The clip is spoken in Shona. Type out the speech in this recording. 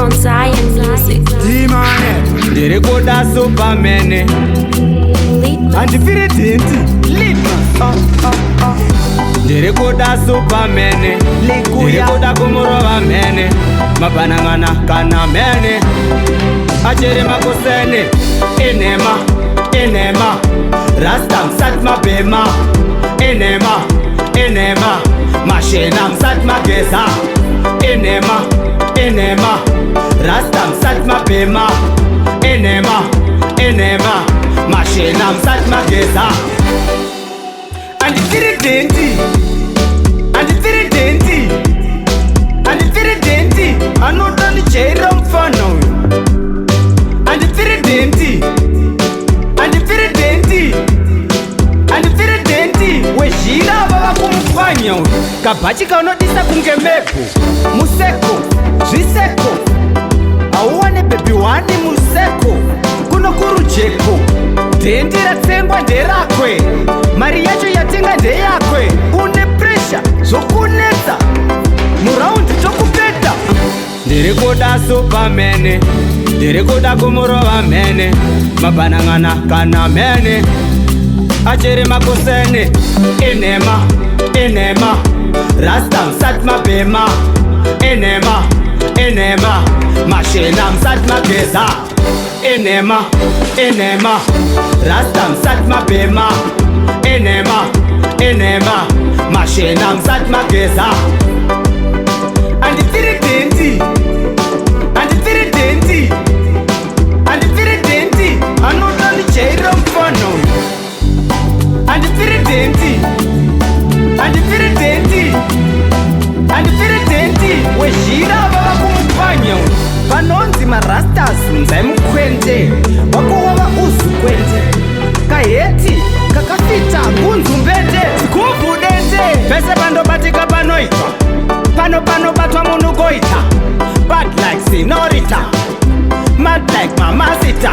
on Zion Music. D-Man, ndiri kuda Superman handifiri dhinti ndiri kuda Superman ndiri kuda kumurova mhene mabhanangana kana mhene achiri makuseni inema rasta msati mabhema inema mashena msati mageza inema rasta msati mabhema inema mashena msati mageza andifiri denti anoda ndijaira mufana uyu andifiri denti wezhira vava kumupwanya uyu kabhachi kaunodisa kunge mebho museko zviseko hauwane bhebhi wani museko kuno kurujeko dhendi ratsengwa nderakwe mari yacho yatenga ndeyakwe une presha zvokunetsa muraundi tokupeta ndiri kuda Superman ndiri kuda kumurova mhene mabhanangana kana mhene achiri makuseni inema rasta msati mabhema inema mashena msati mageza inema rasta msati mabhema inema mashena msati mageza andifiri denti anoda ndijaira mufana uyu andifiri denti wezhira vava kumupwanya uyu vanonzi marastas nzai mukwende wakowava uzukwende kaheti kakafita kunzu mbete zigubhu dente pese pandobatika panoitwa panobatwa munhu goita bad like senorita mad like mamasita